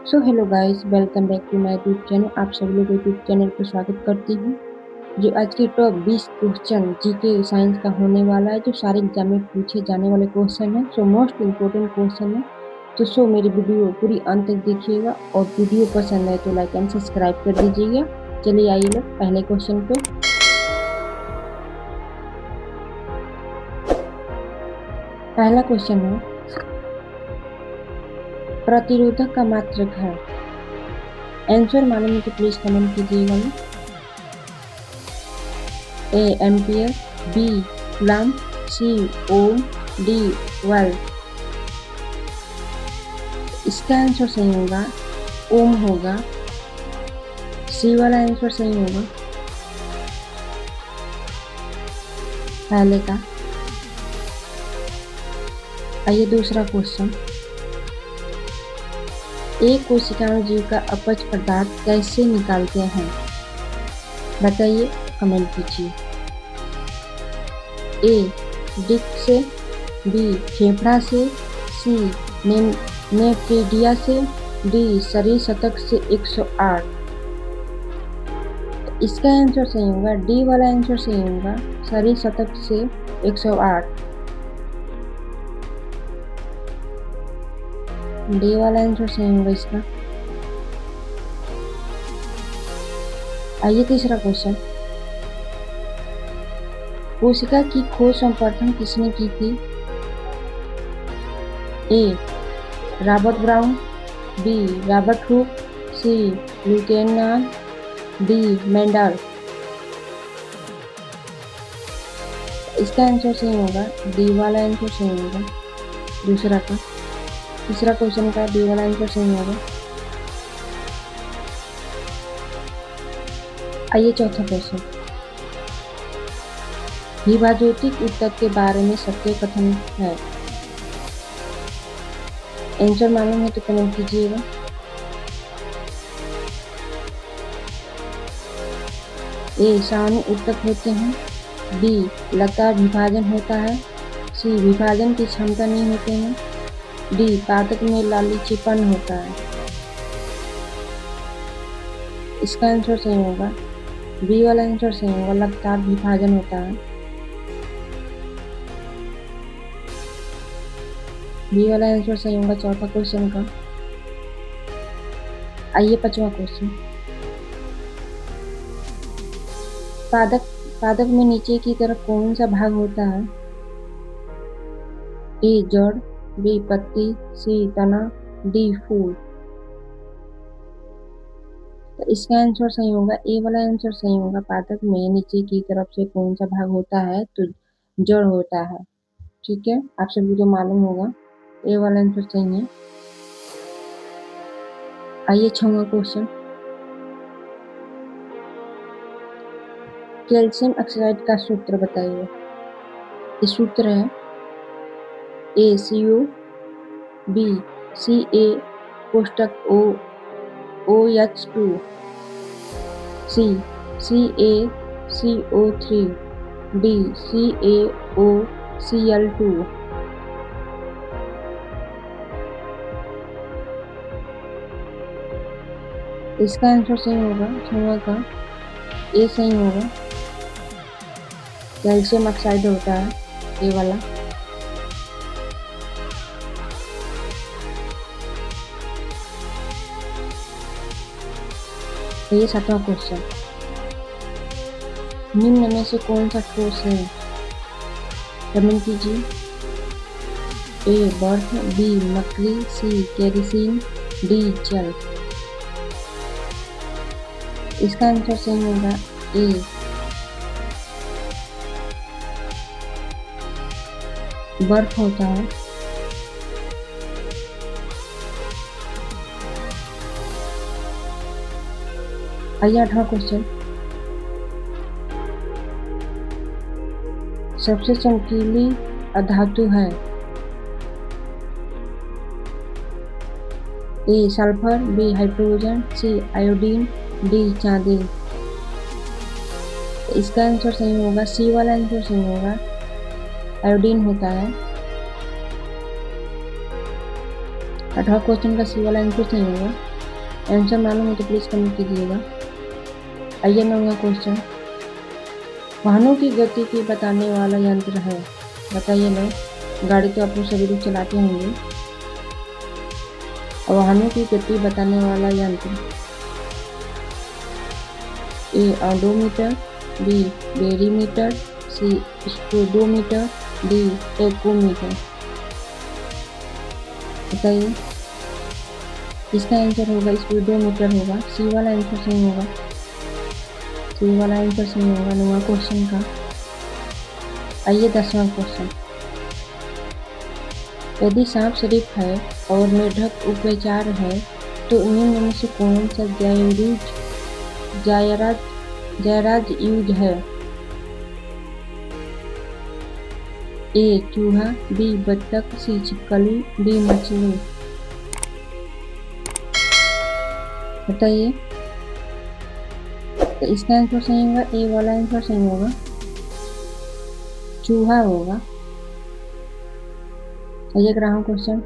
So hello guys, welcome back to my YouTube channel. आप सभी लोग यूट्यूब चैनल पर स्वागत करती हूँ। जो आज के टॉप 20 क्वेश्चन जीके साइंस का होने वाला है, जो सारे एग्जाम में पूछे जाने वाले क्वेश्चन है। सो मोस्ट इम्पोर्टेंट क्वेश्चन है। तो मेरी वीडियो पूरी अंत तक देखिएगा और वीडियो पसंद है तो लाइक एंड सब्सक्राइब कर दीजिएगा। चलिए आइए लोग पहले क्वेश्चन पे। पहला क्वेश्चन है, प्रतिरोधक का मात्रक है। आंसर मालूम है तो प्लीज कमेंट कीजिएगा। A ampere, B coulomb, C ohm, D volt. इसका आंसर सही होगा ओम होगा। सी वाला आंसर सही होगा पहले का। आइए दूसरा क्वेश्चन, एक कोशिकाणु जीव का अपच पदार्थ कैसे निकालते हैं? बताइए, कमेंट कीजिए। ए डिक से, बी फेफड़ा से, सी नेफ्रिडिया से, डी शरीर शतक से 108। इसका आंसर सही होगा डी वाला आंसर सही होगा, शरीर शतक से 108। डी वाला आंसर सही होगा इसका। आइए तीसरा क्वेश्चन, कोशिका की खोज सर्वप्रथम किसने की थी? A Robert Brown, B Robert Hooke, C ल्यूकेनान, डी मेंडल। इसका आंसर सही होगा डी वाला आंसर सही होगा दूसरा का। तीसरा क्वेश्चन का डी वाला आंसर सही होगा। आइए चौथा क्वेश्चन, विभाज्योतिक ऊतक के बारे में सत्य कथन है। आंसर मालूम है तो कमेंट कीजिएगा। ए सामान्य ऊतक होते हैं, बी लगातार विभाजन होता है, सी विभाजन की क्षमता नहीं होते हैं, डी पादप में लालीचीपन होता है। इसका आंसर सही होगा बी वाला आंसर सही होगा, लगातार विभाजन होता है। बी वाला आंसर सही होगा चौथा क्वेश्चन का। आइए पांचवा क्वेश्चन, पादप में नीचे की तरफ कौन सा भाग होता है? ए जड़, बी पत्ती, सी तना, डी फूल। तो इसका आंसर सही होगा ए वाला आंसर सही होगा, पादप में नीचे की तरफ से कौन सा भाग होता है? तो जड़ होता है। ठीक है, आप सभी को मालूम होगा ए वाला आंसर सही है। आइए छठवां क्वेश्चन, कैल्शियम ऑक्साइड का सूत्र बताइए। ये सूत्र है ए CO, बी Ca कोष्टक OH2, सी CaCO3, डी CaOCl2। इसका आंसर सही होगा छठवां का ए सही होगा, कैल्शियम ऑक्साइड होता है ए वाला। तो ये सातवां क्वेश्चन, निम्न में से कौन सा ठोस है? कमेंट कीजिए। ए बर्फ, बी मकड़ी, सी केरोसिन, डी जल। इसका आंसर सही होगा ए, बर्फ होता है। आइए आठवां क्वेश्चन, सबसे चमकीली अधातु है? ए सल्फर, बी हाइड्रोजन, सी आयोडीन, डी चांदी। इसका आंसर सही होगा सी वाला आंसर सही होगा, आयोडीन होता है। आठवां क्वेश्चन का सी वाला आंसर सही होगा। आंसर मालूम है तो प्लीज कमेंट कीजिएगा। आइए 9वां क्वेश्चन, वाहनों की गति की बताने वाला यंत्र है। बताइए ना, गाड़ी तो आप लोग सभी लोग चलाते होंगे, और वाहनों की गति बताने वाला यंत्र, ए ऑडोमीटर, बी बेरीमीटर, सी स्पीडोमीटर, डी टेकोमीटर। बताइए, इसका आंसर होगा स्पीडोमीटर होगा। सी वाला आंसर सही होगा, सी वाला आंसर सही होगा 9वां क्वेश्चन का। आइए 10वां क्वेश्चन, यदि सांप सिर्फ है और मेढक उपचार है तो निम्न में से कौन सा जायराज यूज है। ए चूहा, बी बत्तख, सी छिपकली, डी मछली। बताइए, तो इसका आंसर सही होगा, ए वाला आंसर सही होगा, चूहा होगा। आइए 11वां क्वेश्चन,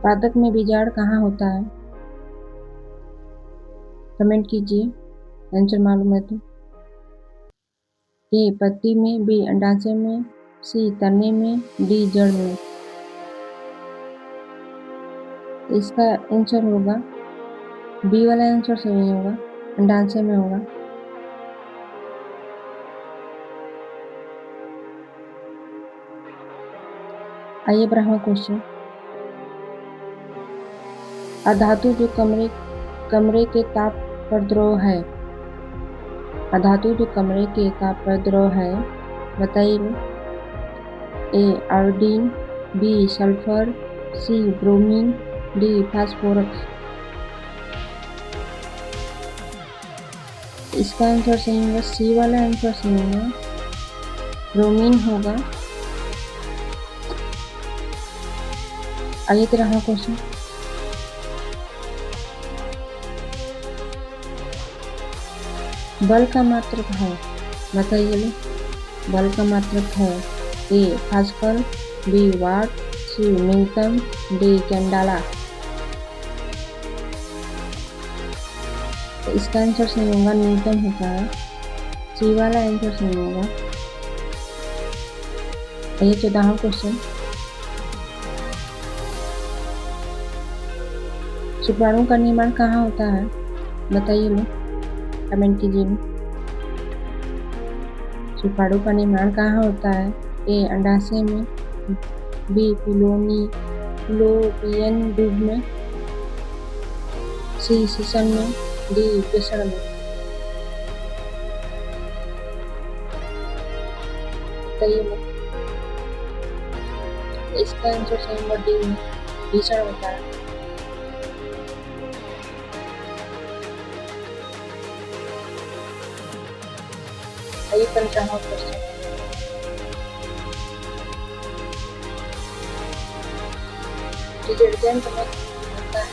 पादप में बीजाणु कहाँ होता है। कमेंट कीजिए आंसर मालूम है तो। ए पत्ती में, बी अंडाशय में, सी तने में, डी जड़ में। इसका आंसर होगा बी वाला आंसर सही होगा, अंडाशय में होगा। आइए 12वां क्वेश्चन, अधातु जो कमरे के ताप पर द्रव है। अधातु जो कमरे के ताप पर द्रव है, बताइए। A iodine, B sulphur, C bromine, D phosphorus. इसका आंसर सही होगा, सी वाला आंसर सही होगा, ब्रोमीन होगा। आइए 13वां क्वेश्चन, बल का मात्रक है। बताइए, बल का मात्रक है। ए पास्कल, बी वाट, सी न्यूटन, डी कैंडाला। तो इसका आंसर सही होगा, न्यूटन होता है, सी वाला आंसर सही होगा। ये 14वां क्वेश्चन, शुक्राणु का निर्माण कहाँ होता है। बताइए लो, कमेंट कीजिए। शुक्राणु का निर्माण कहाँ होता है। ए अंडाशय में, बी फिलोपियन ट्यूब में, सी सीसन में, डी वृषण में। बताइए, इसका आंसर सही होगा, डी में वृषण होता है। आइए 15वां क्वेश्चन, डिटर्जेंट में होता है।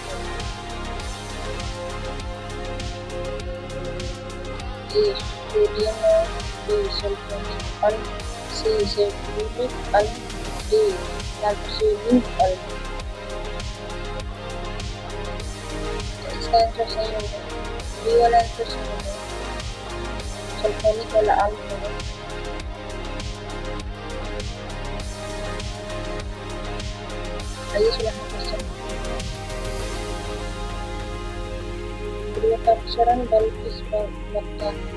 ए सोडियम और बी सल्फोनिक अम्ल, सी सल्फ्यूरिक अम्ल, डी कार्बोक्सिलिक अम्ल। इसका आंसर सही होगा, बी वाला आंसर सही होगा, सल्फोनिक वाला अम्ल होगा। आइए 16वां क्वेश्चन, गुरुत्वाकर्षण बल किस पर लगता है।